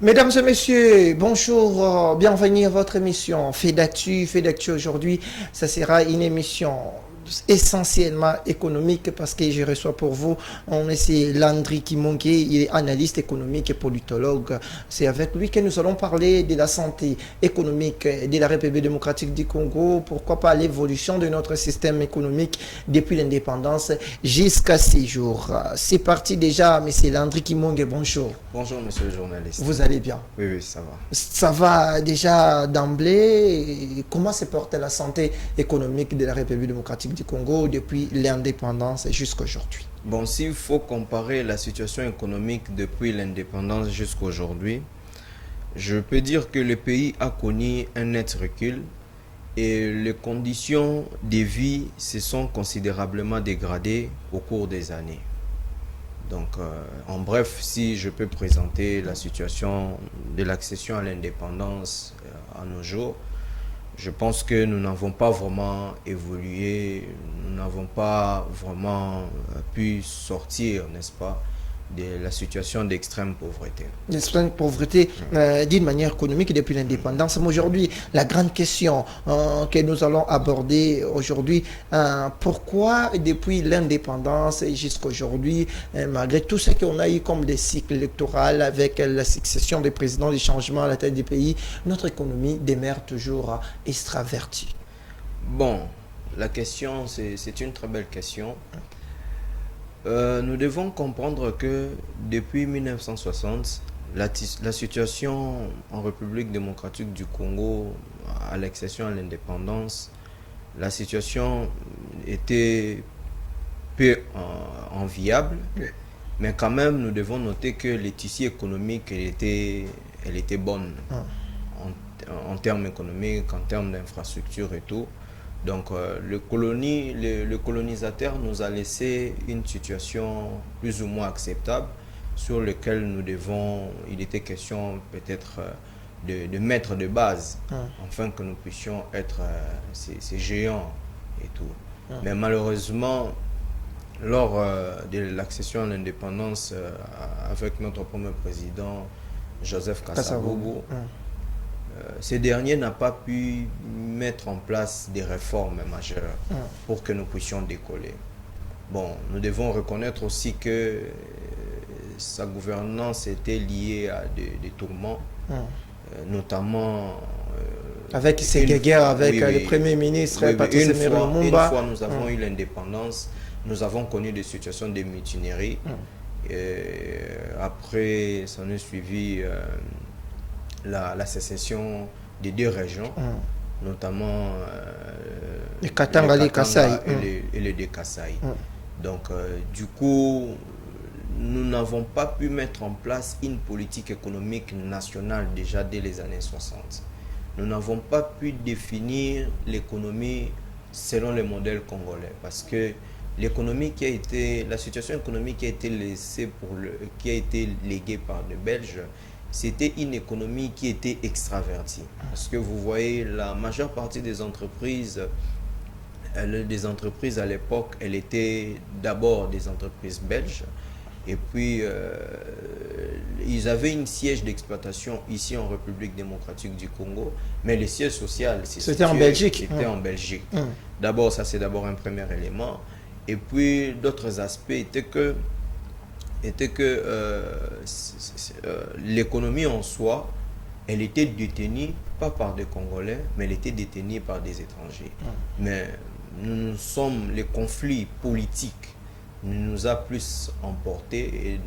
Mesdames et messieurs, bonjour, bienvenue à votre émission Fait d'actu. Fait d'actu aujourd'hui, ça sera une émission essentiellement économique parce que je reçois pour vous, c'est Landry Kimonke, il est analyste économique et politologue. C'est avec lui que nous allons parler de la santé économique de la République démocratique du Congo, pourquoi pas l'évolution de notre système économique depuis l'indépendance jusqu'à ces jours. C'est parti déjà, monsieur Landry Kimonke, bonjour. Bonjour monsieur le journaliste. Vous allez bien? Oui, ça va. Ça va déjà d'emblée. Comment se porte la santé économique de la République démocratique du Congo depuis l'indépendance jusqu'à aujourd'hui? Bon, s'il faut comparer la situation économique depuis l'indépendance jusqu'à aujourd'hui, je peux dire que le pays a connu un net recul et les conditions de vie se sont considérablement dégradées au cours des années. Donc, en bref, si je peux présenter la situation de l'accession à l'indépendance à nos jours, je pense que nous n'avons pas vraiment évolué, nous n'avons pas vraiment pu sortir, n'est-ce pas, de la situation d'extrême pauvreté. D'extrême pauvreté d'une manière économique depuis l'indépendance. Mais aujourd'hui, la grande question que nous allons aborder aujourd'hui, pourquoi depuis l'indépendance jusqu'à aujourd'hui, malgré tout ce qu'on a eu comme des cycles électoraux avec la succession des présidents, des changements à la tête du pays, notre économie demeure toujours extravertie? Bon, la question, c'est une très belle question. Nous devons comprendre que depuis 1960, la situation en République démocratique du Congo, à l'accession à l'indépendance, la situation était peu enviable, mais quand même nous devons noter que les tissus économiques, elle était bonne en termes économiques, en termes d'infrastructures et tout. Donc le colonisateur nous a laissé une situation plus ou moins acceptable sur laquelle il était question peut-être de mettre de base afin que nous puissions être ces géants et tout. Mais malheureusement, lors de l'accession à l'indépendance avec notre premier président Joseph Kasavubu, ce dernier n'a pas pu mettre en place des réformes majeures pour que nous puissions décoller. Bon, nous devons reconnaître aussi que sa gouvernance était liée à des tourments, notamment... avec ces guerres avec le Premier ministre, Patrice Lumumba. Une fois nous avons eu l'indépendance, nous avons connu des situations de mutinerie. Après, ça nous a suivi... la sécession des deux régions, notamment le Katanga et le de Kasaï. Donc, du coup, nous n'avons pas pu mettre en place une politique économique nationale déjà dès les années 60. Nous n'avons pas pu définir l'économie selon le modèle congolais parce que la situation économique qui a été laissée qui a été léguée par les Belges, c'était une économie qui était extravertie. Parce que vous voyez, la majeure partie des entreprises à l'époque, elles étaient d'abord des entreprises belges. Et puis, ils avaient une siège d'exploitation ici en République démocratique du Congo. Mais le siège social, c'était en Belgique. C'était en Belgique. D'abord, ça c'est d'abord un premier élément. Et puis, d'autres aspects étaient que l'économie en soi, elle était détenue pas par des Congolais, mais elle était détenue par des étrangers. Mais les conflits politiques nous a plus emportés et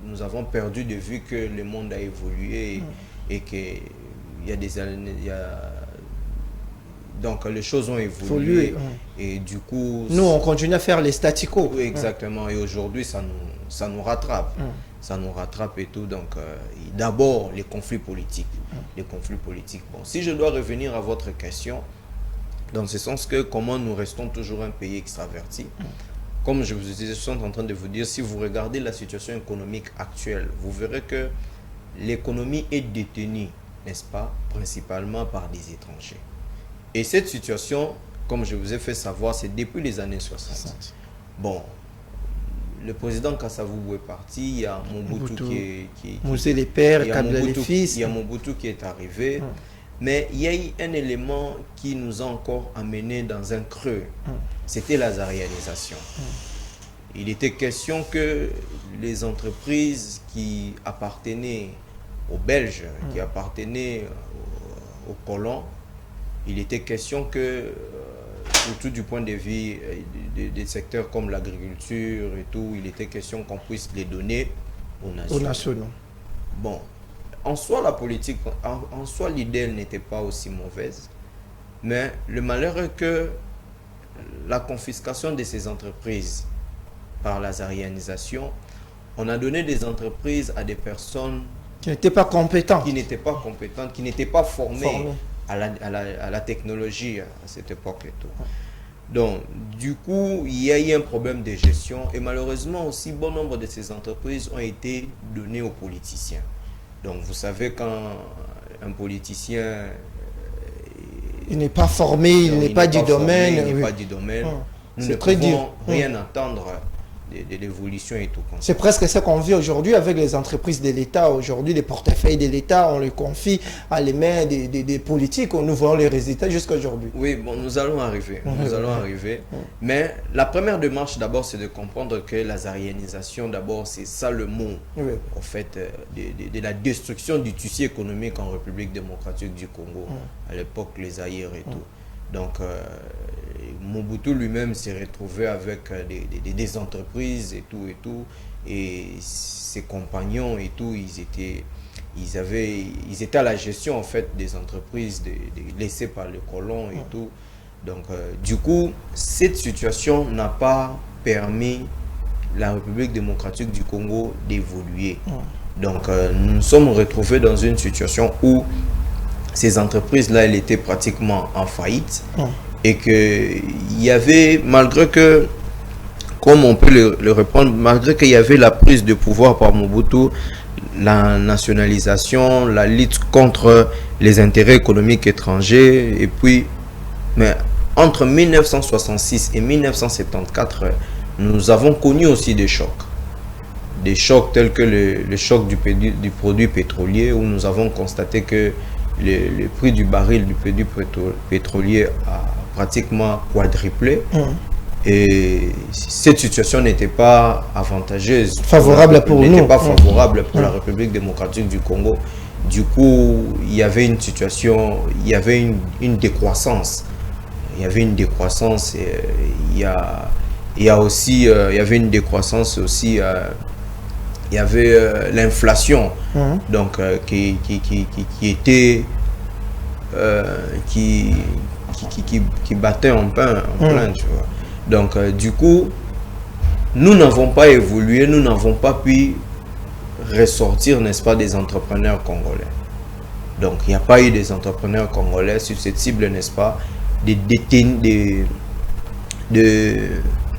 nous avons perdu de vue que le monde a évolué et qu'il y a des années... Donc les choses ont évolué et du coup... Nous, on continue à faire les statu quo. Oui, exactement. Et aujourd'hui, ça nous rattrape. Ça nous rattrape et tout. Donc, d'abord, les conflits politiques. Les conflits politiques. Bon, si je dois revenir à votre question, dans ce sens que comment nous restons toujours un pays extraverti, comme je suis en train de vous dire, si vous regardez la situation économique actuelle, vous verrez que l'économie est détenue, n'est-ce pas, principalement par des étrangers. Et cette situation, comme je vous ai fait savoir, c'est depuis les années 60. Bon, le président Kasavubu est parti, il y a Mobutu qui Mouzé les pères, il y a Kabila les Mobutu, fils. il y a Mobutu qui est arrivé, mais il y a eu un élément qui nous a encore amené dans un creux, c'était la zaïanisation. Il était question que les entreprises qui appartenaient aux Belges, qui appartenaient aux colons, il était question que, surtout du point de vue des secteurs comme l'agriculture et tout, il était question qu'on puisse les donner aux nationaux. Bon, en soi, la politique, en soi, l'idée n'était pas aussi mauvaise, mais le malheur est que la confiscation de ces entreprises par la zaïanisation, on a donné des entreprises à des personnes qui n'étaient pas compétentes, qui n'étaient pas formées à la technologie à cette époque et tout. Donc, du coup, il y a eu un problème de gestion et malheureusement aussi, bon nombre de ces entreprises ont été données aux politiciens. Donc, vous savez, quand un politicien il n'est pas formé, il n'est pas du domaine, nous ne pouvons rien attendre de l'évolution et tout. C'est presque ce qu'on vit aujourd'hui avec les entreprises de l'État. Aujourd'hui, les portefeuilles de l'État, on les confie à les mains des politiques. Nous voyons les résultats jusqu'à aujourd'hui. Oui, bon, nous allons arriver. Mais la première démarche, d'abord, c'est de comprendre que la zaïanisation, d'abord, c'est ça le mot, en fait, de la destruction du tissu économique en République démocratique du Congo. À l'époque, les Zaïres et tout. Donc, Mobutu lui-même s'est retrouvé avec des entreprises et tout, et ses compagnons et tout, ils étaient à la gestion en fait des entreprises laissées par les colons et tout. Donc, du coup, cette situation n'a pas permis la République démocratique du Congo d'évoluer. Donc, nous nous sommes retrouvés dans une situation où ces entreprises-là, elles étaient pratiquement en faillite. Et qu'il y avait, malgré que, comme on peut le reprendre, malgré qu'il y avait la prise de pouvoir par Mobutu, la nationalisation, la lutte contre les intérêts économiques étrangers, et puis, mais entre 1966 et 1974, nous avons connu aussi des chocs. Des chocs tels que le choc du produit pétrolier, où nous avons constaté que le prix du baril du produit pétrolier a pratiquement quadruplé. Et cette situation n'était pas avantageuse. Favorable pour nous. N'était pas favorable pour la République démocratique du Congo. Du coup, il y avait une situation, il y avait une décroissance. Il y avait une décroissance et il y avait une décroissance aussi. Il y avait l'inflation, donc qui battait en plein, tu vois. Donc, du coup, nous n'avons pas évolué, nous n'avons pas pu ressortir, n'est-ce pas, des entrepreneurs congolais. Donc, il n'y a pas eu des entrepreneurs congolais susceptibles, n'est-ce pas,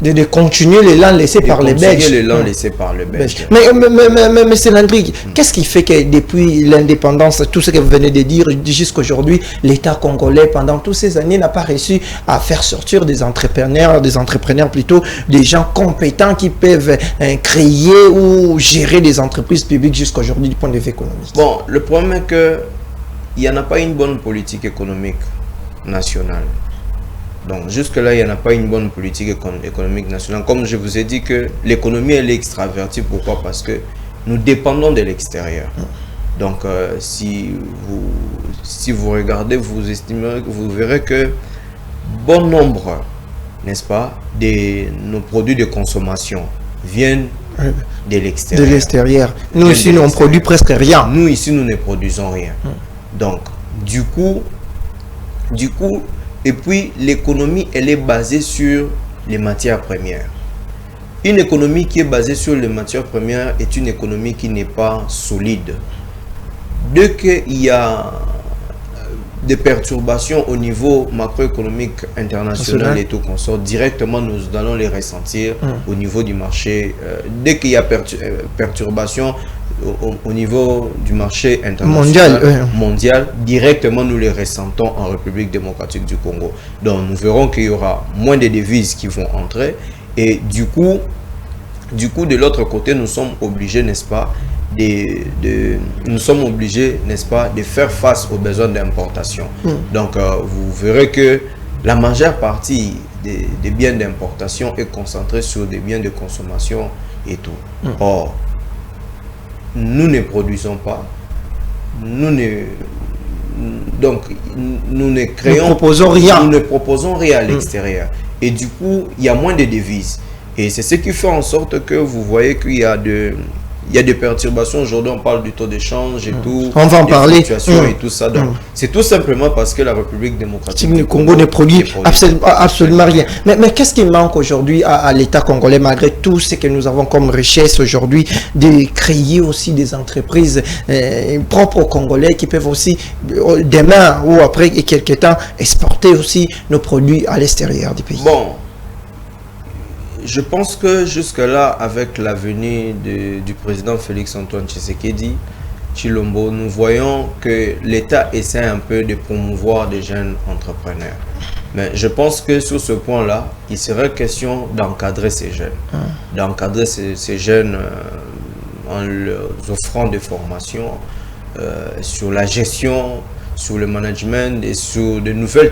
de continuer l'élan laissé par les Belges. Mais c'est Landry, qu'est-ce qui fait que depuis l'indépendance, tout ce que vous venez de dire, jusqu'à aujourd'hui, l'État congolais, pendant toutes ces années, n'a pas réussi à faire sortir des entrepreneurs plutôt, des gens compétents qui peuvent créer ou gérer des entreprises publiques jusqu'à aujourd'hui du point de vue économique? Bon, le problème est que il n'y en a pas une bonne politique économique nationale. Donc, jusque-là, il n'y en a pas une bonne politique économique nationale. Comme je vous ai dit que l'économie, elle est extravertie. Pourquoi? Parce que nous dépendons de l'extérieur. Donc, si vous regardez, vous verrez que bon nombre, n'est-ce pas, de nos produits de consommation viennent de l'extérieur. Nous, ici, nous, on produit presque rien. Nous, ici, nous ne produisons rien. Donc, du coup, et puis, l'économie, elle est basée sur les matières premières. Une économie qui est basée sur les matières premières est une économie qui n'est pas solide. Dès qu'il y a des perturbations au niveau macroéconomique international et tout qu'on sort, directement, nous allons les ressentir au niveau du marché. Dès qu'il y a perturbations au niveau du marché international, mondial, directement nous les ressentons en République démocratique du Congo. Donc nous verrons qu'il y aura moins de devises qui vont entrer et du coup, Du coup, de l'autre côté, nous sommes obligés, n'est-ce pas, nous sommes obligés, n'est-ce pas, de faire face aux besoins d'importation. Donc, vous verrez que la majeure partie des biens d'importation est concentrée sur des biens de consommation et tout. Or, nous ne produisons pas, nous ne créons, nous ne proposons rien à l'extérieur. Et du coup, il y a moins de devises. Et c'est ce qui fait en sorte que vous voyez qu'il y a des perturbations. Aujourd'hui, on parle du taux d'échange et tout. On va en parler. Et tout ça. Donc, c'est tout simplement parce que la République démocratique du Congo ne produit absolument rien. Mais qu'est-ce qui manque aujourd'hui à l'État congolais, malgré tout ce que nous avons comme richesse aujourd'hui, de créer aussi des entreprises propres aux Congolais qui peuvent aussi, demain ou après quelques temps, exporter aussi nos produits à l'extérieur du pays? Bon. Je pense que jusque-là, avec la venue du président Félix-Antoine Tshisekedi Tshilombo, nous voyons que l'État essaie un peu de promouvoir des jeunes entrepreneurs. Mais je pense que sur ce point-là, il serait question d'encadrer ces jeunes. D'encadrer ces jeunes en leur offrant des formations sur la gestion, sur le management et sur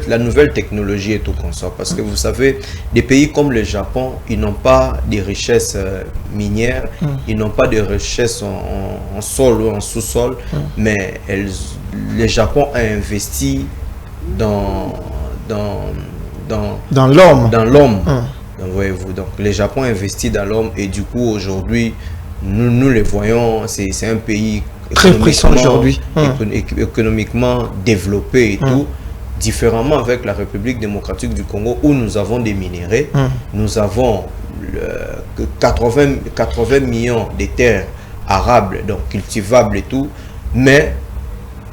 la nouvelle technologie et tout comme ça. Parce que vous savez, des pays comme le Japon, ils n'ont pas de richesses minières, ils n'ont pas de richesses en sol ou en sous-sol, mais le Japon a investi dans l'homme. Donc, voyez-vous, donc le Japon a investi dans l'homme et du coup, aujourd'hui, nous le voyons, c'est un pays très puissant aujourd'hui, économiquement développé et tout, différemment avec la République démocratique du Congo où nous avons des minéraux, nous avons 80 millions de terres arables, donc cultivables et tout, mais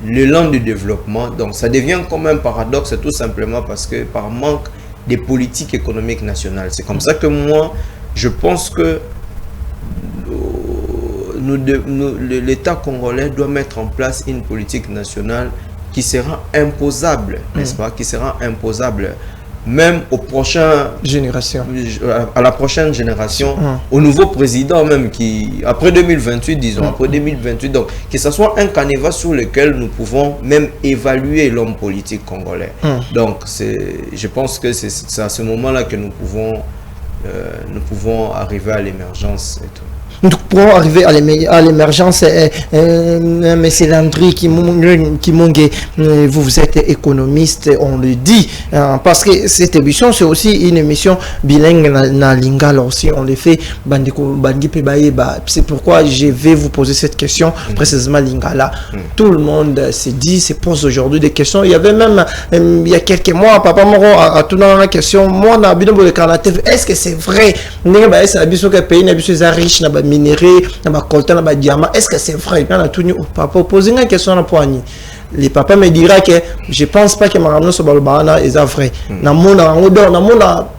le land du développement, donc ça devient comme un paradoxe tout simplement parce que par manque de politiques économiques nationales. C'est comme ça que moi, je pense que l'État congolais doit mettre en place une politique nationale qui sera imposable, n'est-ce pas, qui sera imposable même aux prochaines générations, à la prochaine génération, au nouveau président même qui, après 2028, disons, après 2028, donc que ce soit un canevas sur lequel nous pouvons même évaluer l'homme politique congolais. Donc, je pense que c'est à ce moment-là que nous pouvons arriver à l'émergence et tout. Nous pourrons arriver à l'émergence. Monsieur Landry Kimonge, vous êtes économiste, on le dit, parce que cette émission, c'est aussi une émission bilingue na lingala aussi, on le fait. C'est pourquoi je vais vous poser cette question, précisément lingala. Tout le monde se pose aujourd'hui des questions. Il y avait même, il y a quelques mois, Papa Moro a tout dans la question, moi, est-ce que c'est vrai? Minéraux, coltan, diamant, est-ce que c'est vrai? Papa poser une question à poignée. Les papas me dira que je pense pas que Maramno Sobalbana est vrai. Na mona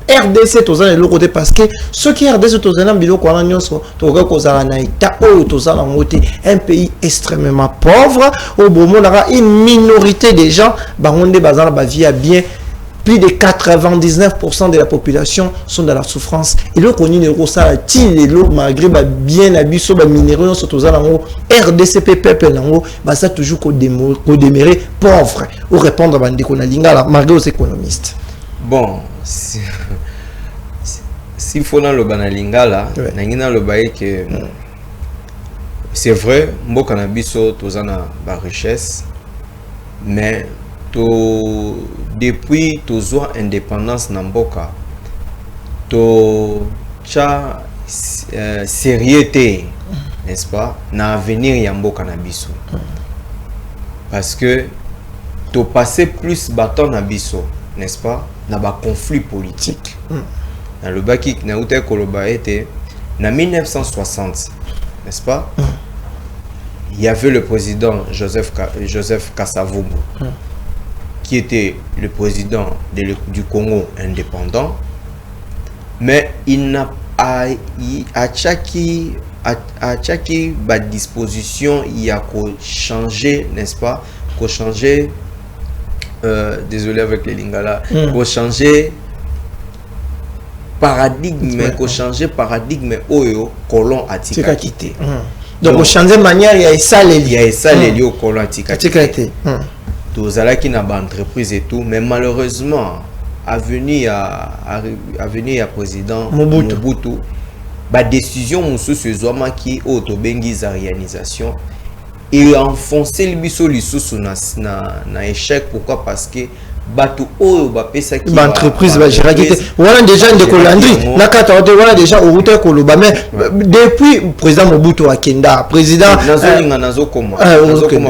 RDC tous les côté parce que ceux qui RDC tous les bilo kwa nyonso to ga kozala na ita o tozala ngote un pays extrêmement pauvre au bomo na une minorité des gens bangonde bazala ba vie bien. Plus de 99% de la population sont dans la souffrance. Et le connu ne ça malgré bien habillé minéraux surtout RDCP peuple ça toujours qu'on demeurer pauvre ou répondre à lingala malgré aux économistes. Bon, s'il faut dans le banalingala, nangina le bail que c'est vrai, mbo canabiso tozana ba richesse, mais depuis toujours indépendance namboka to cha sérieuxté, n'est-ce pas, na avenir yamboka nabiso parce que to passer plus bâton nabiso, n'est-ce pas, na ba conflit politique na le baki na uta koloba était na 1960, n'est-ce pas, il y avait le président Joseph Kasavubu qui était le président du Congo indépendant, mais il n'a à chaque disposition il y a qu'à changer, n'est-ce pas, qu'à changer désolé avec les lingala, qu'à changer paradigme ko changer paradigme oyo colon atika quitté. Donc on changer manière il y a ça les au colon atika quitté. Tous ala qui n'a pas entreprise et tout, mais malheureusement à venir à président Mobutu ba décision musu sezoma qui auto bengi za réalisation et enfoncer le biso lisusu na échec. Pourquoi? Parce que bato oyo ba pesa ki entreprise ba gérer voilà déjà de Colandri na kata voilà déjà au route koloba mais depuis président Mobutu akenda président nazo comment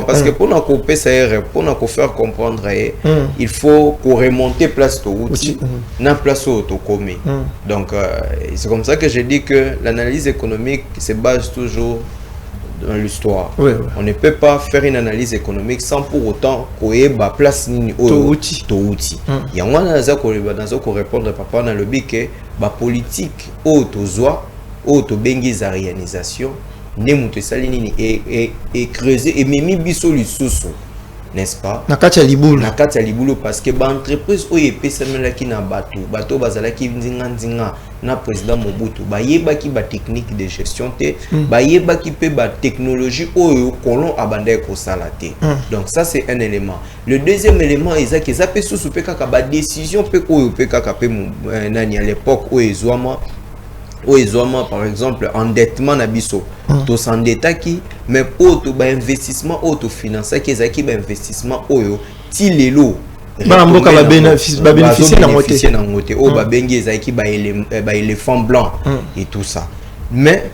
parce que pour na ko pesa pour na ko faire comprendre il faut qu'on remonter place to outil na place to commis. Donc c'est comme ça que je dis que l'analyse économique se base toujours dans l'histoire. On ne peut pas faire une analyse économique sans pour autant qu'on ait la place ni au outil. Il y a un qui répondre papa dans le but que la politique autozoa autobengi za réalisation ne mutu salini et creuser et mimi biso lisusu, n'est-ce pas? Nakati ya libulu parce que ba entreprise oyo epesamela ki na bato bazala ki nzinga na président Mobutu ba yeba ki ba technique de gestion te ba yeba ki pe ba technologie oyo kolon abandé ko salate. Donc ça c'est un élément. Le deuxième élément ezaki zape susu pe kaka ba décision pe oyo pe kaka pe nani à l'époque oyo par exemple endettement na biso to s'endetaki mais auto ba investissement auto financer ki ezaki ba investissement oyo ti lelo ba mboka ba bénéficier na ngote o ba bengi ezaki ba éléphant blanc et tout ça. Mais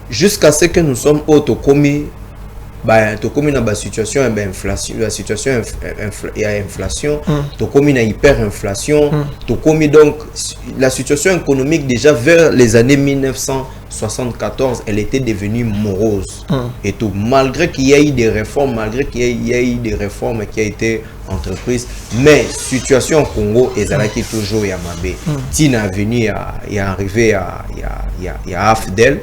jusqu'à ce que nous sommes auto commis to komi na ba situation inflation, la situation il y a inflation, to komi na hyperinflation, to komi donc la situation économique déjà vers les années 1974 elle était devenue morose et tout malgré qu'il y a eu des réformes qui a été entreprises mais situation au Congo ezalaki toujours ya mabe tina venu y arrivé il y a AFDEL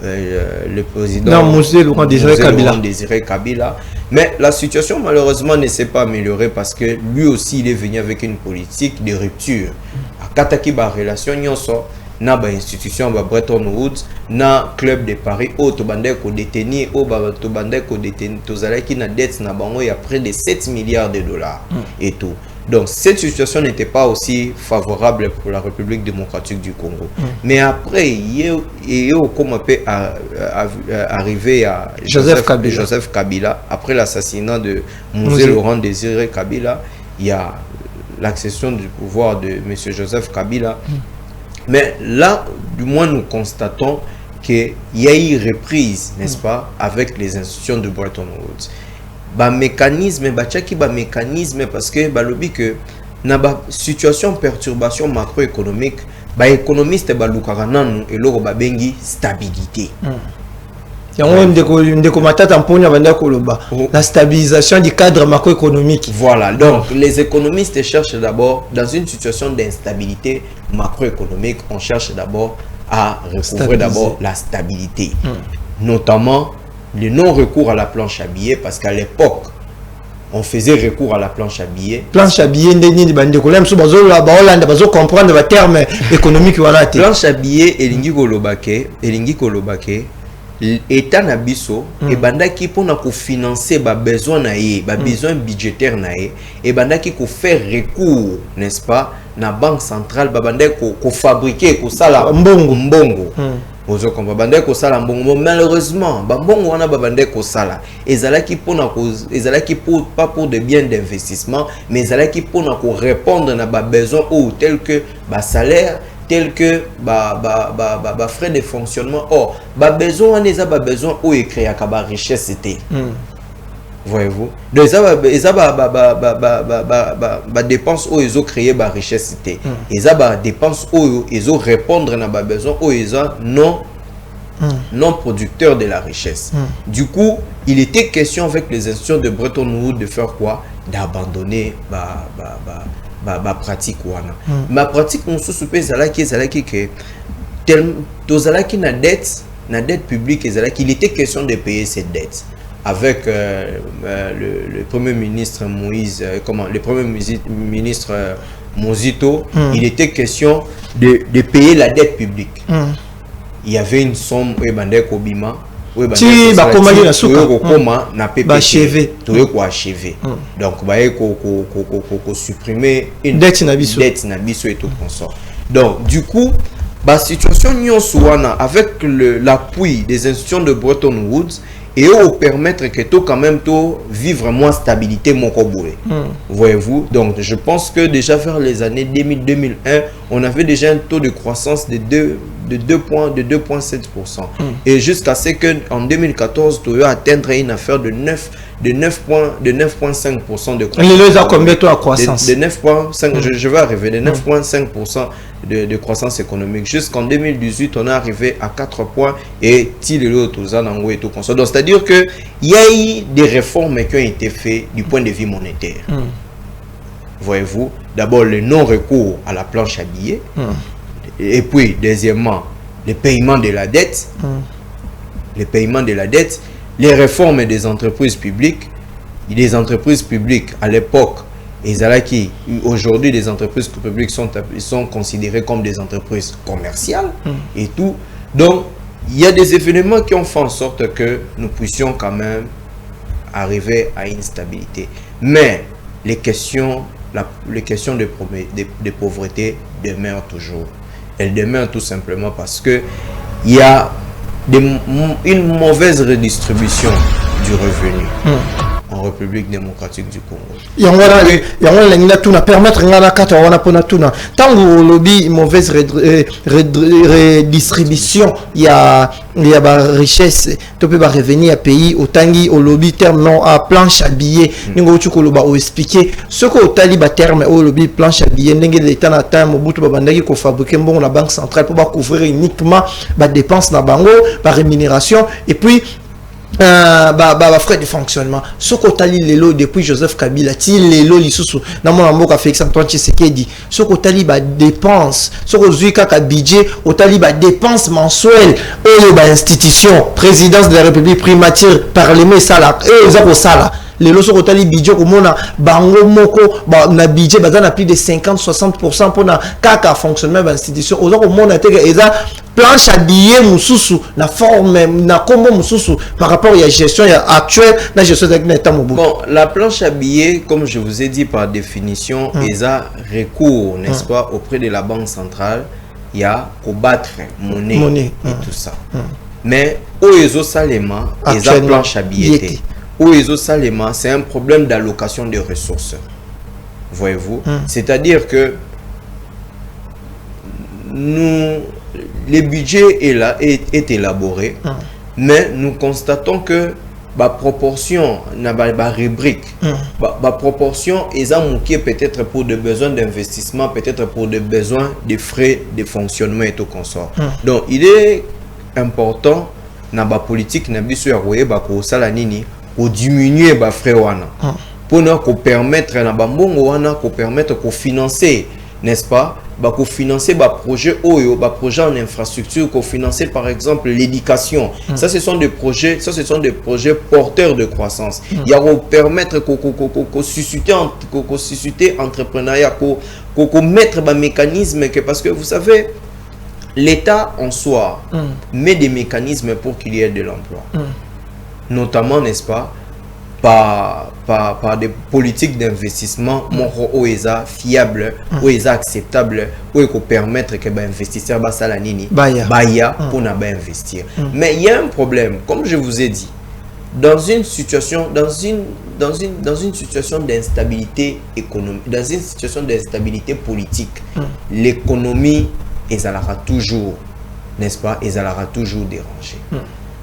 le président Monsieur Laurent Désiré Kabila. Mais la situation malheureusement ne s'est pas améliorée parce que lui aussi il est venu avec une politique de rupture. À Kataki ba relation nyonso na ba institution ba Bretton Woods na club de Paris au to bande ko détenir au ba to bande ko détenir to zalaki na dette na bango il y a près de 7 milliards de dollars et tout. Donc cette situation n'était pas aussi favorable pour la République démocratique du Congo. Mais après, il y a comme arrivé à Joseph Kabila, après l'assassinat de Mosé Laurent Désiré Kabila, il y a l'accession du pouvoir de M. Joseph Kabila. Mais là, du moins, nous constatons qu'il y a eu reprise, n'est-ce pas, avec les institutions de Bretton Woods. Mécanisme parce que lobby que na ba situation perturbation macroéconomique économiste lukaranan et loro bengi stabilité la stabilisation du cadre macroéconomique. Voilà, donc les économistes cherchent d'abord dans une situation d'instabilité macroéconomique, on cherche d'abord à recouvrer d'abord la stabilité, notamment le non-recours à la planche à billets, parce qu'à l'époque, on faisait recours à la planche à billets. Planche à billets, comprendre le terme économique. Planche à billets, Elingi Kolobake, État Nabiso, et bandaki pour nous financer les besoins besoins budgétaires et bandaki pour faire recours, n'est-ce pas, na banque centrale, bandaki pour fabriquer, pour ça la mbongo. Malheureusement, pas pour des biens d'investissement, mais pour répondre à des besoins tels que salaire, tels que frais de fonctionnement. Or, besoin où il crée la richesse. Voyez-vous? Donc, ils ont dépenses où ils ont créé la richesse. Ils ont dépenses où ils ont répondre à des besoins où ils ont non producteurs de la richesse. Du coup, il était question avec les institutions de Bretton Woods de faire quoi? D'abandonner ma pratique. Ma pratique, on se soupèse que na dette publique, il était question de payer cette dette. Avec le premier ministre Moïse, le premier ministre Mozito, il était question de payer la dette publique. Il y avait une somme Kobima. Si ba koma na suka na PPT achevé. Donc ko supprimer une dette na biso et tout consort. Donc du coup la situation nyonsoana avec l'appui des institutions de Bretton Woods et au permettre que tout quand même tout vivre moins stabilité mon koboué. Voyez-vous, donc je pense que déjà vers les années 2000-2001 on avait déjà un taux de croissance de 2,7%. Et jusqu'à ce que en 2014 tu vas atteindre une affaire de 9,5% de croissance. Les combien de croissance? De 9,5, je vais arriver de 9,5% de croissance économique. Jusqu'en 2018, on est arrivé à 4 points et donc c'est-à-dire que il y a eu des réformes qui ont été faites du point de vue monétaire. Voyez-vous, d'abord le non-recours à la planche à billets. Et puis, deuxièmement, le paiement de la dette, les réformes des entreprises publiques. Les entreprises publiques, à l'époque, aujourd'hui, les entreprises publiques sont considérées comme des entreprises commerciales et tout. Donc, il y a des événements qui ont fait en sorte que nous puissions quand même arriver à une stabilité. Mais les questions de pauvreté demeurent toujours. Elle demeure tout simplement parce que il y a une mauvaise redistribution du revenu en République démocratique du Congo. Il y a permettre tant lobby mauvaise redistribution il y a richesse tu peux revenir à pays au tangi au lobby terme non à planche à billets ningo chukoloba o expliquer ce que au taliba terme au lobby planche à billets ndenge l'état na temps mobutu babandaki ko fabriquer bon la banque centrale pour couvrir uniquement ba dépenses na bango par rémunération et puis frais de fonctionnement ce kotali lelo depuis Joseph Kabila ti lelo lisusu na mona mboka Félix Antoine Tshisekedi ce kotali ba dépense ce kozui kaka budget otali ba dépense mensuelle et ba institution présidence de la République primature parlement sala et za ko sala lelo so kotali budget ko mona bango moko na budget bazana plus de 50-60% pour na kaka fonctionnement ba institution oza ko mona teke eza planche à billets mususu na forme na combo mususu par rapport à la gestion actuelle la gestion de l'état mobutu. Bon, la planche à billets comme je vous ai dit par définition ils a recours n'est-ce pas auprès de la banque centrale il y a combattre monnaie et tout ça mais oezo salema ils a planche à billets oezo salema c'est un problème d'allocation de ressources voyez-vous c'est-à-dire que le budget est là, est élaboré, mais nous constatons que la proportion, la rubrique, la proportion est manquée peut-être pour des besoins d'investissement, peut-être pour des besoins de frais de fonctionnement et tout consort. Donc, il est important dans la politique, pour diminuer les frais pour nous permettre de financer, n'est-ce pas? Pour financer des projets en infrastructure, pour financer par exemple l'éducation. Ça ce sont des projets porteurs de croissance. Il y a pour permettre qu'on susciter entrepreneuriat, qu'on mettre des mécanismes parce que vous savez l'État en soi met des mécanismes pour qu'il y ait de l'emploi. Notamment, n'est-ce pas, par des politiques d'investissement fiables, acceptables, pour permettre que les investisseurs pour investir. Mais il y a un problème, comme je vous ai dit, dans une situation d'instabilité économique, dans une situation d'instabilité politique, l'économie toujours, n'est-ce pas, toujours dérangée.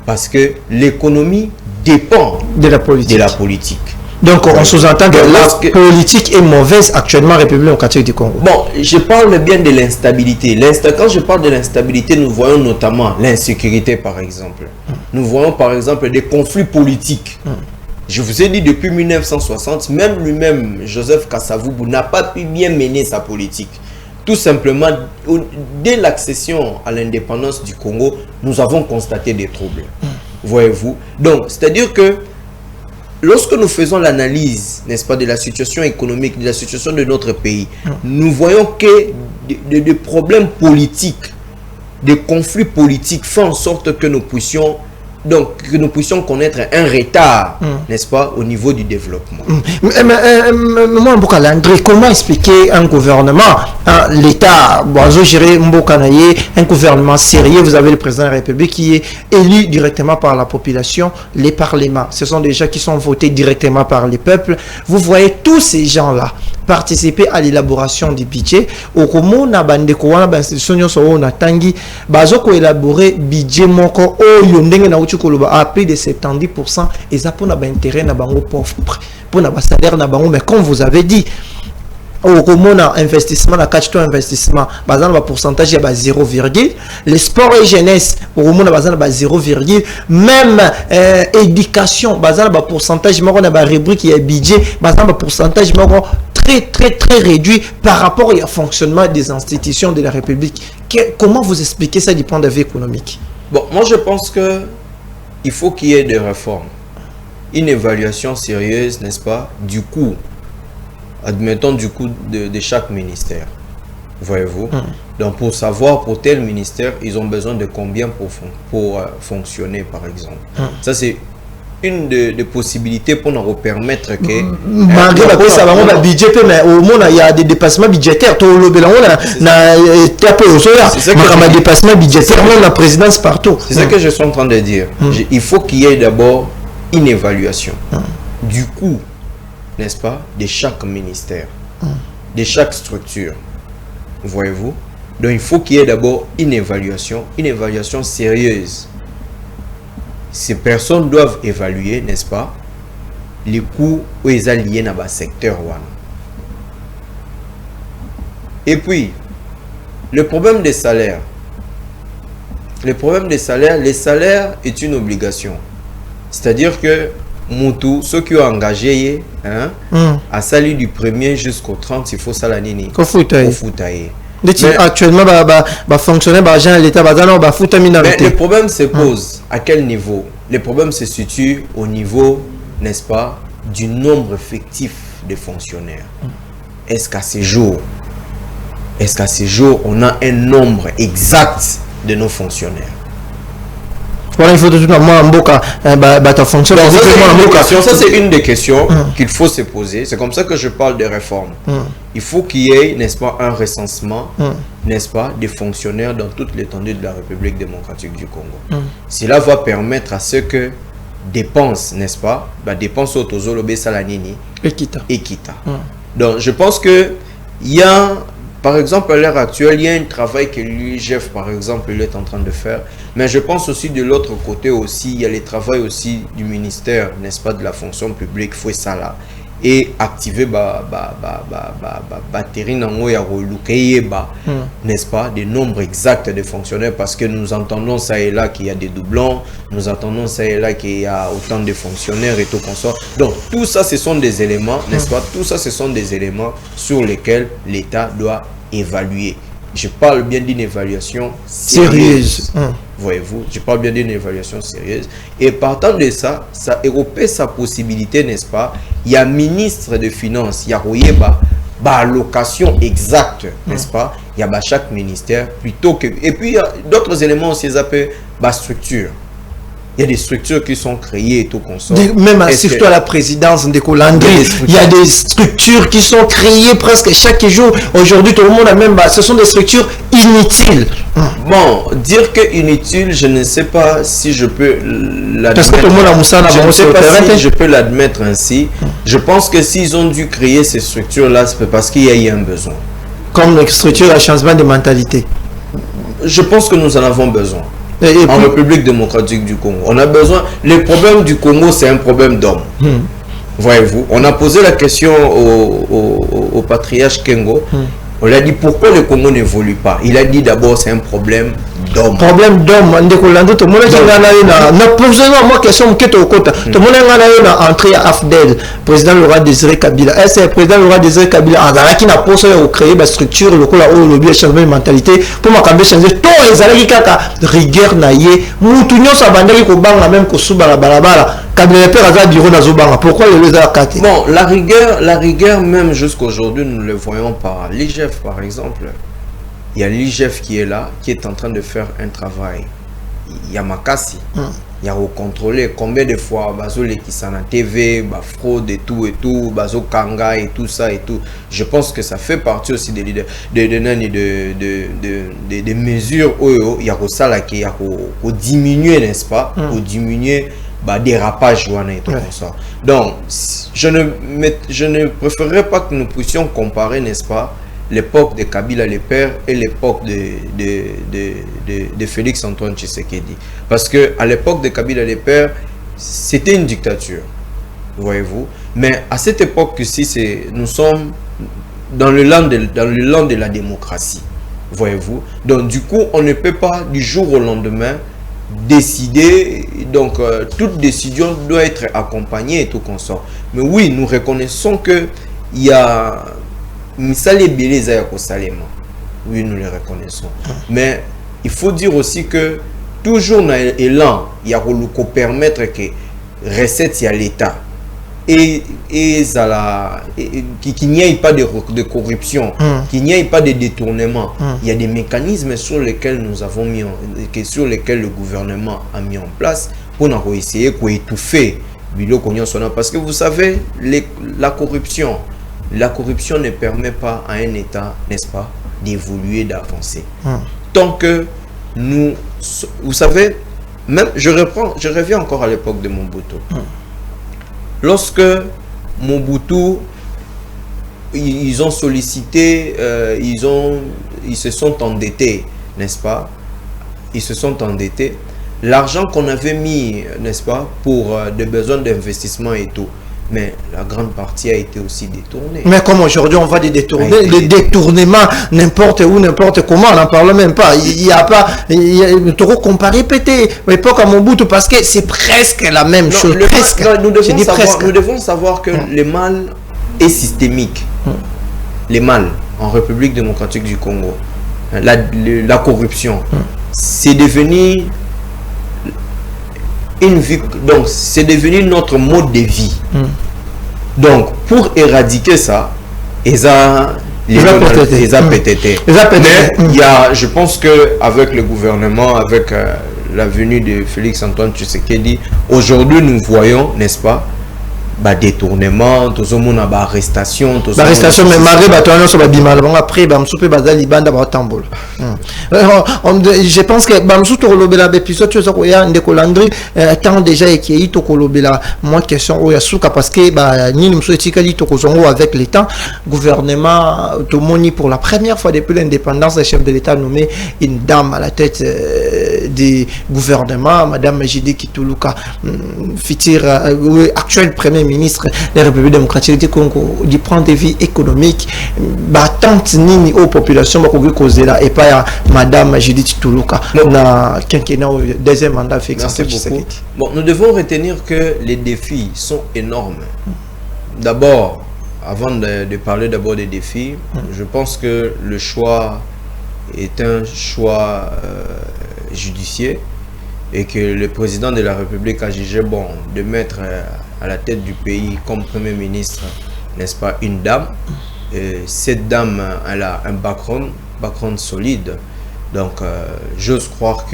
Parce que l'économie dépend de la politique. Donc on sous-entend que la politique est mauvaise actuellement en République démocratique du Congo. Bon, je parle bien de l'instabilité. Quand je parle de l'instabilité, nous voyons notamment l'insécurité par exemple. Nous voyons par exemple des conflits politiques. Je vous ai dit depuis 1960, même lui-même, Joseph Kasavubu, n'a pas pu bien mener sa politique. Tout simplement, dès l'accession à l'indépendance du Congo, nous avons constaté des troubles. Voyez-vous. Donc, c'est-à-dire que lorsque nous faisons l'analyse, n'est-ce pas, de la situation économique, de la situation de notre pays, nous voyons que des problèmes politiques, des conflits politiques font en sorte que nous puissions connaître un retard, n'est-ce pas, au niveau du développement. Moi, André, comment expliquer un gouvernement, l'État, un gouvernement sérieux, vous avez le président de la République qui est élu directement par la population, les parlements, ce sont des gens qui sont votés directement par les peuples. Vous voyez tous ces gens-là participer à l'élaboration du budget. Au Komo, na bande kowana ba institution so na tangi bazoko élaborer budget moko o yondenge na uchukoloba à plus de 70% et ça pour na ba intérêt na bango pauvre pour na ba salaire na bango, mais comme vous avez dit au Komo na investissement na catch investissement bazana ba pourcentage ya ba 0, les sports et jeunesse au Komo na bazana ba 0, même éducation bazana ba pourcentage moko na ba rubrique ya budget bazana ba pourcentage moko très réduit par rapport au fonctionnement des institutions de la République. Comment vous expliquez ça du point de vue économique? Bon, moi je pense que il faut qu'il y ait des réformes, une évaluation sérieuse, n'est-ce pas, du coût, admettons du coût de chaque ministère, voyez-vous. Donc pour savoir pour tel ministère, ils ont besoin de combien pour fonctionner, par exemple. Ça c'est une des possibilités pour nous permettre que malgré la ça va le budget, mais au moins il y a des dépassements budgétaires. Dépassement budgétaire, la présidence partout. C'est ça que je suis en train de dire. Il faut qu'il y ait d'abord une évaluation du coût, n'est-ce pas, de chaque ministère, de chaque structure, voyez-vous. Donc il faut qu'il y ait d'abord une évaluation sérieuse. Ces personnes doivent évaluer, n'est-ce pas, les coûts où ils sont liés dans le secteur. Et puis, le problème des salaires. Les salaires est une obligation. C'est-à-dire que ceux qui ont engagé à salir du 1er jusqu'au 30, il faut salanini. Actuellement, fonctionner l'État, mais le problème se pose à quel niveau? Le problème se situe au niveau, n'est-ce pas, du nombre effectif de fonctionnaires. Est-ce qu'à ce jour, on a un nombre exact de nos fonctionnaires? Voilà, il faut tout ça c'est une des questions qu'il faut se poser. C'est comme ça que je parle de réforme. Il faut qu'il y ait, n'est-ce pas, un recensement, n'est-ce pas, des fonctionnaires dans toute l'étendue de la République démocratique du Congo. Cela va permettre à ce que dépenses, n'est-ce pas, dépenses au Tozolobe Salanini Ekita. Donc je pense que il y a, par exemple, à l'heure actuelle, il y a un travail que lui, Jeff, par exemple, il est en train de faire. Mais je pense aussi de l'autre côté aussi, il y a le travail aussi du ministère, n'est-ce pas, de la fonction publique, faut ça là. Et activer n'est-ce pas, des nombres exacts de fonctionnaires, parce que nous entendons ça et là qu'il y a des doublons, nous entendons ça et là qu'il y a autant de fonctionnaires et tout consort. Donc tout ça ce sont des éléments, n'est-ce pas, tout ça ce sont des éléments sur lesquels l'État doit évaluer. Je parle bien d'une évaluation sérieuse. Voyez-vous, je parle bien d'une évaluation sérieuse. Et partant de ça, ça européenne sa possibilité, n'est-ce pas? Il y a ministre de Finances, il y a allocation exacte, n'est-ce pas? Il y a chaque ministère plutôt que. Et puis il y a d'autres éléments aussi, ça peut structure. Il y a des structures qui sont créées et tout consort. Même surtout à la présidence de Colandry, il y a des structures qui sont créées presque chaque jour. Aujourd'hui, tout le monde a même... ce sont des structures inutiles. Bon, dire que inutile, je ne sais pas si je peux l'admettre. Parce que tout le monde a moussana, je ne sais pas si je peux l'admettre ainsi. Je pense que s'ils ont dû créer ces structures-là, c'est parce qu'il y a eu un besoin. Comme une structure à changement de mentalité. Je pense que nous en avons besoin. En République démocratique du Congo, on a besoin. Le problème du Congo, c'est un problème d'homme. Voyez-vous, on a posé la question au patriarche Kengo. On lui a dit pourquoi le Congo n'évolue pas. Il a dit d'abord c'est un problème d'homme. Problème d'homme, Ndekolando, tout le monde a moi question qui est au côté. Tout le monde a entré à AFDEL, président Laurent Désiré Kabila. Est-ce que le président Laurent Désiré Kabila a qui n'a pas créé une structure, le coup là où le lobby a changé de mentalité pour m'accaber changer tout les années qui a rigueur naïe. Moutounio Sabandari ko banga même ko suba la balabala. Kabila père a bureau na zobanga. Pourquoi il les a katé? Bon, la rigueur même jusqu'aujourd'hui nous le voyons par l'IGF par exemple. Il y a l'IGF qui est là, qui est en train de faire un travail. Il y a Makassi. Il y a au contrôler combien de fois Bazo les qui sont à TV, fraude et tout, Bazo Kanga et tout ça et tout. Je pense que ça fait partie aussi des leaders, des mesures où il y a ça là qui a diminuer, n'est-ce pas, pour diminuer dérapage et tout ça. Donc je ne préférerais pas que nous puissions comparer, n'est-ce pas, l'époque de Kabila le père et l'époque de Félix Antoine Tshisekedi. Parce que à l'époque de Kabila le père, c'était une dictature, voyez-vous. Mais à cette époque-ci, nous sommes dans le land de la démocratie, voyez-vous. Donc du coup, on ne peut pas du jour au lendemain décider. Donc toute décision doit être accompagnée et tout consort. Mais oui, nous reconnaissons que il y a oui, nous les reconnaissons. Mais il faut dire aussi que toujours dans l'élan, il y a permettre que recettes à l'État et qu'il n'y ait pas de corruption, qu'il n'y ait pas de détournement. Il y a des mécanismes sur lesquels nous avons sur lesquels le gouvernement a mis en place pour essayer d'étouffer parce que vous savez, la corruption ne permet pas à un État, n'est-ce pas, d'évoluer, d'avancer. Tant que nous, vous savez, même, je reviens encore à l'époque de Mobutu. Lorsque Mobutu, ils ont sollicité, ils se sont endettés, n'est-ce pas? Ils se sont endettés. L'argent qu'on avait mis, n'est-ce pas, pour des besoins d'investissement et tout, mais la grande partie a été aussi détournée. Mais comme aujourd'hui on va détourner, les détournements n'importe où, n'importe comment, on n'en parle même pas. Il n'y a pas, trop comparé peut-être l'époque à Mobutu parce que c'est presque la même chose. Presque. Nous devons savoir que le mal est systémique. Le mal en République démocratique du Congo, la corruption, c'est devenu une vie, donc c'est devenu notre mode de vie. Donc pour éradiquer ça, mais il y a, je pense que avec le gouvernement, avec la venue de Félix Antoine Tshisekedi, aujourd'hui nous voyons, n'est-ce pas, détournement, tout le monde a arrestation, arrestation, mais maré batoano sur bimal après bamsoupe bazali banda batambola. Je pense que bamsou to kolobela épisode tu ko ya ndeko Landry tant déjà qui to kolobela moi question o ya suka parce que ni mso etikali to kozongo avec le temps gouvernement to moni pour la première fois depuis l'indépendance le chef de l'État nommé une dame à la tête du gouvernement, madame Jidi Kituluka, futur actuel premier ministre de la République démocratique du Congo, il prend des vies économiques, tante nini aux populations causer là et pas madame Judith Toulouka na quinquennat deuxième mandat fixe. Merci beaucoup. Bon, nous devons retenir que les défis sont énormes. D'abord, avant de parler d'abord des défis, je pense que le choix est un choix judiciaire et que le président de la République a jugé bon de mettre à la tête du pays comme premier ministre, n'est-ce pas, une dame. Et cette dame, elle a un background solide. Donc, j'ose croire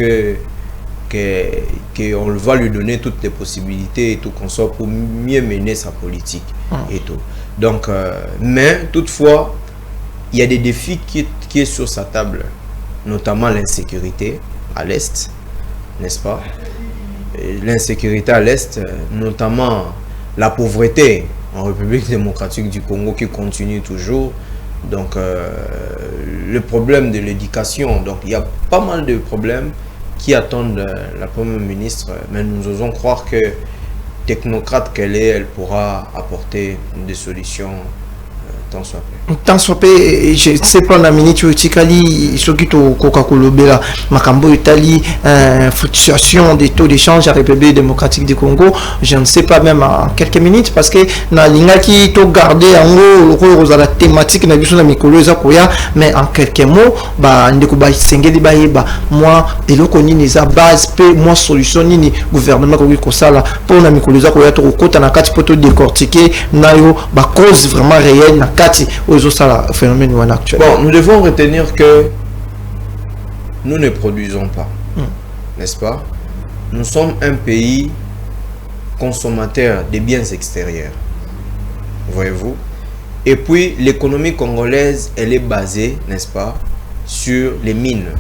qu'on va lui donner toutes les possibilités et tout qu'on soit pour mieux mener sa politique et tout. Donc, mais toutefois, il y a des défis qui est sur sa table, notamment l'insécurité à l'Est, n'est-ce pas? L'insécurité à l'Est, notamment la pauvreté en République démocratique du Congo qui continue toujours. Donc, le problème de l'éducation. Donc, il y a pas mal de problèmes qui attendent la Première ministre. Mais nous osons croire que, technocrate qu'elle est, elle pourra apporter des solutions tant soit peu, je ne sais pas, la minute où Tikali, ce qui est Coca-Cola, Bela, Macambo, Italie, fluctuation des taux d'échange à la République démocratique du Congo, je ne sais pas même en quelques minutes, parce que na linga qui to gardé en gros la thématique na biso na mikolo eza koya, mais en quelques mots, bah ndeko ba sengeli ba yeba, moi eloko nini za base pe moi solution nini gouvernement ko sala pour na mikolo eza koya to kota na kati poto décortiquer na yo ba cause vraiment réelle na kati ça phénomène actuel. Bon, nous devons retenir que nous ne produisons pas, n'est-ce pas? Nous sommes un pays consommateur des biens extérieurs, voyez-vous. Et puis l'économie congolaise, elle est basée, n'est-ce pas, sur les mines.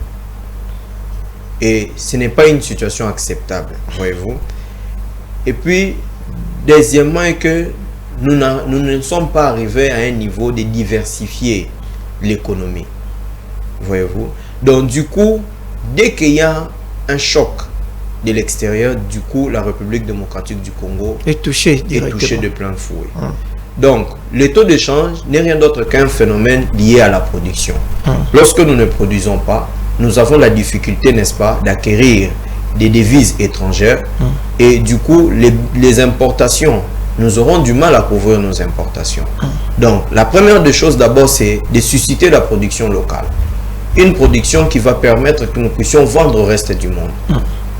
Et ce n'est pas une situation acceptable, voyez-vous. Et puis, deuxièmement, est que nous ne sommes pas arrivés à un niveau de diversifier l'économie. Voyez-vous? Donc, du coup, dès qu'il y a un choc de l'extérieur, du coup, la République démocratique du Congo est touchée de plein fouet. Donc, le taux d'échange n'est rien d'autre qu'un phénomène lié à la production. Lorsque nous ne produisons pas, nous avons la difficulté, n'est-ce pas, d'acquérir des devises étrangères. Et du coup, les importations, nous aurons du mal à couvrir nos importations. Donc, la première des choses d'abord, c'est de susciter la production locale. Une production qui va permettre que nous puissions vendre au reste du monde.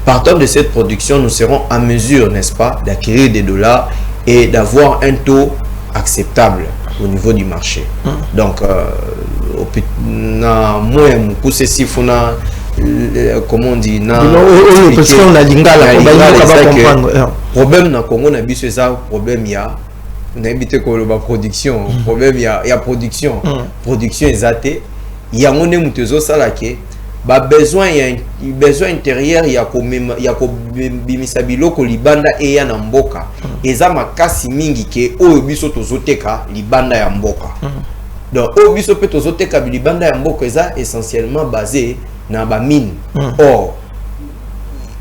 Partant de cette production, nous serons en mesure, n'est-ce pas, d'acquérir des dollars et d'avoir un taux acceptable au niveau du marché. Donc, comment on dit, parce qu'on a lingala, problème na Congo na biso ça problème ya na habité ko la production problème ya production production exacte ya ngone mutezo sala ke ba besoin intérieur ya ko bimisa biloko libanda e ya na mboka eza makasi mingi ke oyo biso tozoteka libanda ya mboka. Donc oyo biso pe tozoteka libanda ya mboka eza essentiellement basé na ba mine. Or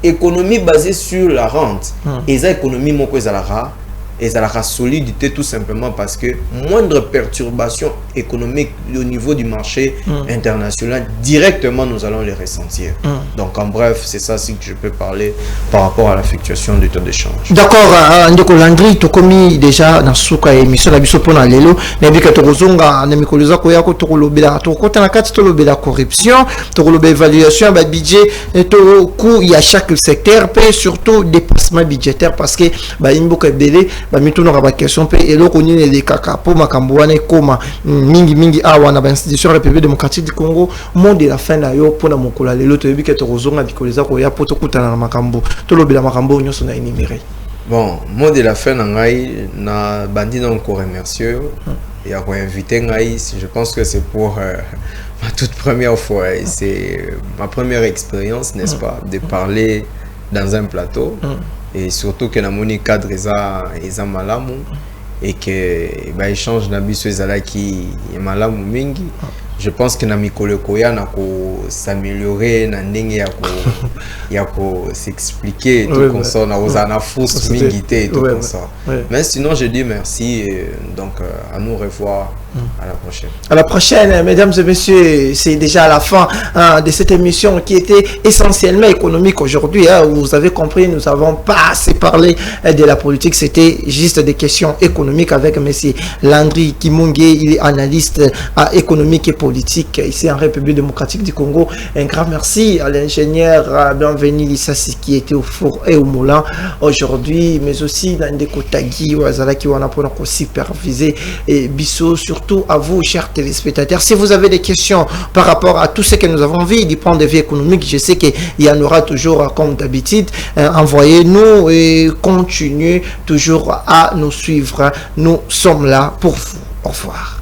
économie basée sur la rente et ça économie moko ezalaka solidité tout simplement parce que moindre perturbation économique au niveau du marché international, directement nous allons les ressentir. Donc en bref, c'est ça que je peux parler par rapport à la fluctuation du taux d'échange. D'accord, ndeko Landry to komi déjà na suka émission na biso pona lelo na bika to kozonga na mikoloza ko yako to kolobela to kota na kati to lobela corruption, to kolobela évaluation ba budget to coût il y a chaque secteur pe surtout dépassement budgétaire parce que ba imboka belé ba mitono ka ba question pe eloko nini le kaka po makambo wana koma mingi awa na ba institution République démocratique du Congo monde de la fin na yo pona mokola lelo to bika to kozonga bikoleza ko ya poto kutana na makambo to lobela makambo nyoso na énuméré. Bon, mot de la fin ngai na bandi na encore remercier et à inviter ngai, je pense que c'est pour ma toute première fois et c'est ma première expérience, n'est-ce pas, de parler dans un plateau et surtout que na moni cadre eza malamu et que ba échange na biso ezala ki malamu mingi. Je pense que na mikolo koya na ko s'améliorer na ndenge ya ko s'expliquer tout comme ça na ozana fausse mingité tout comme ça. Mais sinon je dis merci et donc à nous revoir à la prochaine. À la prochaine, mesdames et messieurs, c'est déjà à la fin de cette émission qui était essentiellement économique aujourd'hui. Vous avez compris, nous n'avons pas assez parlé de la politique, c'était juste des questions économiques avec monsieur Landry Kimunge, il est analyste économique et politique ici en République démocratique du Congo. Un grand merci à l'ingénieur bienvenue Lissassi qui était au four et au moulin aujourd'hui, mais aussi dans des Kotagi, Wazala qui wana pour superviser et Bissot, surtout à vous, chers téléspectateurs. Si vous avez des questions par rapport à tout ce que nous avons vu du point de vue économique, je sais qu'il y en aura toujours comme d'habitude. Envoyez-nous et continuez toujours à nous suivre. Nous sommes là pour vous. Au revoir.